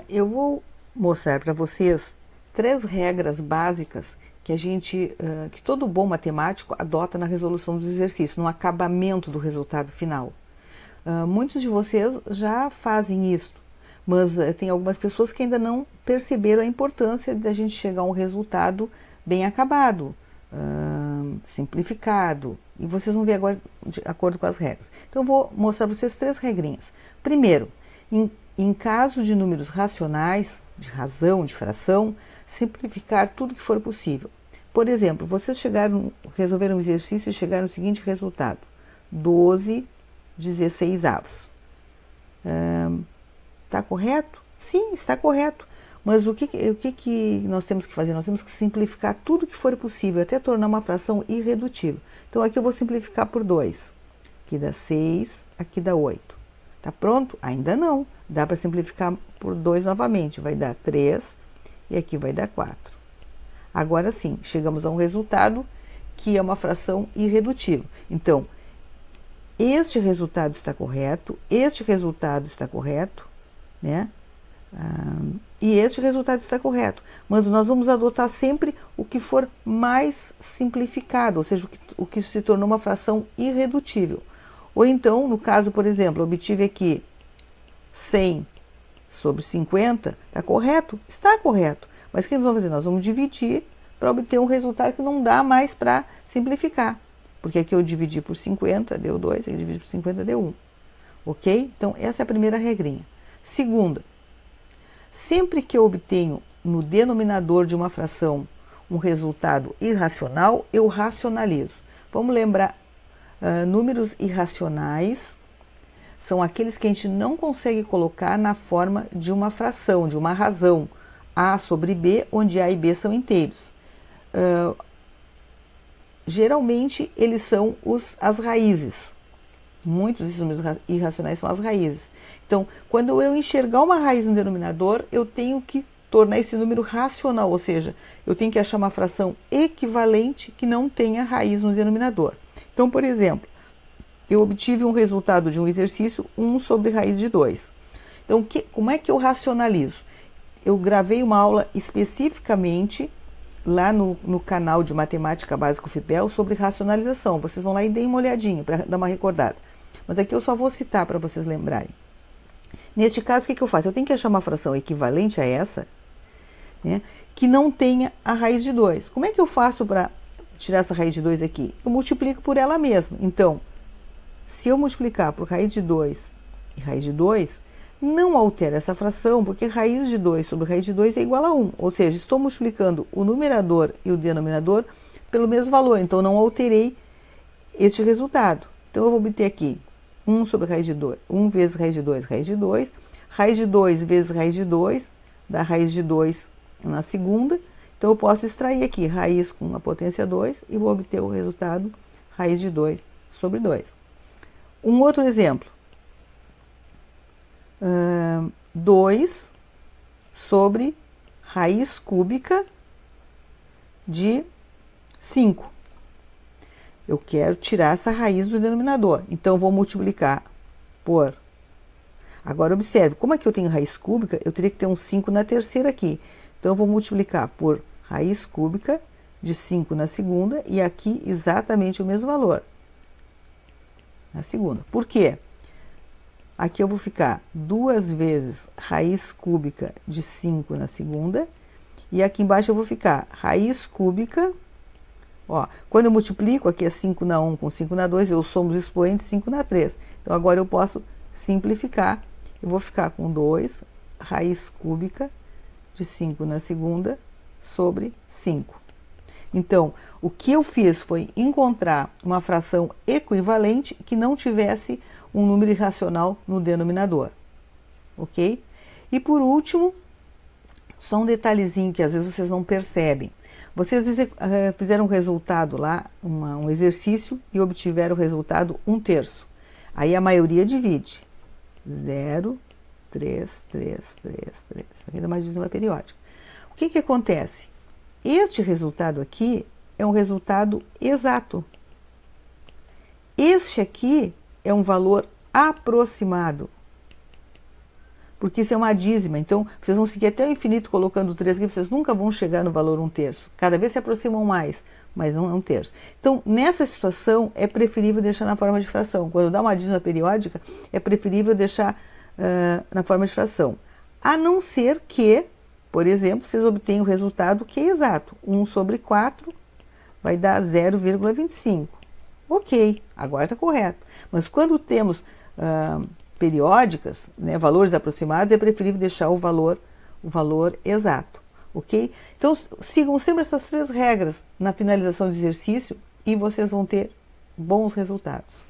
Eu vou mostrar para vocês 3 regras básicas que todo bom matemático adota na resolução dos exercícios, no acabamento do resultado final. Muitos de vocês já fazem isso, mas tem algumas pessoas que ainda não perceberam a importância da gente chegar a um resultado bem acabado, simplificado, e vocês vão ver agora de acordo com as regras. Então eu vou mostrar para vocês 3 regrinhas. Primeiro, em caso de números racionais, de razão, de fração, simplificar tudo que for possível. Por exemplo, vocês resolveram um exercício e chegaram no seguinte resultado: 12/16. Está correto? Sim, está correto. Mas o que nós temos que fazer? Nós temos que simplificar tudo que for possível, até tornar uma fração irredutível. Então aqui eu vou simplificar por 2. Aqui dá 6, aqui dá 8. Tá pronto? Ainda não. Dá para simplificar por 2 novamente. Vai dar 3 e aqui vai dar 4. Agora sim, chegamos a um resultado que é uma fração irredutível. Então, este resultado está correto, este resultado está correto, né? E este resultado está correto. Mas nós vamos adotar sempre o que for mais simplificado, ou seja, o que se tornou uma fração irredutível. Ou então, no caso, por exemplo, eu obtive aqui 100/50, está correto? Está correto. Mas o que nós vamos fazer? Nós vamos dividir para obter um resultado que não dá mais para simplificar. Porque aqui eu dividi por 50, deu 2, aqui eu dividi por 50, deu 1. Ok? Então, essa é a primeira regrinha. Segunda, sempre que eu obtenho no denominador de uma fração um resultado irracional, eu racionalizo. Vamos lembrar, números irracionais são aqueles que a gente não consegue colocar na forma de uma fração, de uma razão, A sobre B, onde A e B são inteiros. Geralmente, eles são as raízes. Muitos desses números irracionais são as raízes. Então, quando eu enxergar uma raiz no denominador, eu tenho que tornar esse número racional, ou seja, eu tenho que achar uma fração equivalente que não tenha raiz no denominador. Então, por exemplo, eu obtive um resultado de um exercício, 1 sobre raiz de 2. Então, como é que eu racionalizo? Eu gravei uma aula especificamente lá no canal de Matemática Básica FIPEL sobre racionalização. Vocês vão lá e deem uma olhadinha para dar uma recordada. Mas aqui eu só vou citar para vocês lembrarem. Neste caso, o que eu faço? Eu tenho que achar uma fração equivalente a essa, né, que não tenha a raiz de 2. Como é que eu faço para tirar essa raiz de 2 aqui? Eu multiplico por ela mesma. Então, se eu multiplicar por raiz de 2 e raiz de 2, não altera essa fração, porque raiz de 2 sobre raiz de 2 é igual a 1. Ou seja, estou multiplicando o numerador e o denominador pelo mesmo valor. Então, não alterei este resultado. Então, eu vou obter aqui 1 sobre raiz de 2, 1 vezes raiz de 2, raiz de 2. Raiz de 2 vezes raiz de 2, dá raiz de 2 na segunda. Então, eu posso extrair aqui raiz com a potência 2 e vou obter o resultado raiz de 2 sobre 2. Um outro exemplo. 2 sobre raiz cúbica de 5. Eu quero tirar essa raiz do denominador. Então, vou multiplicar por... Agora, observe, como aqui eu tenho raiz cúbica, eu teria que ter um 5 na terceira aqui. Então, eu vou multiplicar por raiz cúbica de 5 na segunda e aqui exatamente o mesmo valor na segunda. Por quê? Aqui eu vou ficar 2 vezes raiz cúbica de 5 na segunda. E aqui embaixo eu vou ficar raiz cúbica. Ó, quando eu multiplico, aqui é 5 na 1 com 5 na 2, eu somo os expoentes 5 na 3. Então, agora eu posso simplificar. Eu vou ficar com 2 raiz cúbica de 5 na segunda sobre 5. Então, o que eu fiz foi encontrar uma fração equivalente que não tivesse um número irracional no denominador, ok? E por último, só um detalhezinho que às vezes vocês não percebem. Vocês fizeram um resultado lá, um exercício, e obtiveram o resultado 1/3. Aí a maioria divide. 0, 3, 3, 3, 3. Aqui dá uma divisão periódica. O que acontece? Este resultado aqui é um resultado exato. Este aqui é um valor aproximado. porque isso é uma dízima. Então, vocês vão seguir até o infinito colocando 3 aqui, vocês nunca vão chegar no valor 1/3. Cada vez se aproximam mais, mas não é 1/3. Então, nessa situação, é preferível deixar na forma de fração. Quando dá uma dízima periódica, é preferível deixar na forma de fração. A não ser que, por exemplo, vocês obtenham o resultado que é exato. 1/4 vai dar 0,25. Ok, agora está correto. Mas quando temos periódicas, né, valores aproximados, é preferível deixar o valor exato, ok? Então, sigam sempre essas 3 regras na finalização do exercício e vocês vão ter bons resultados.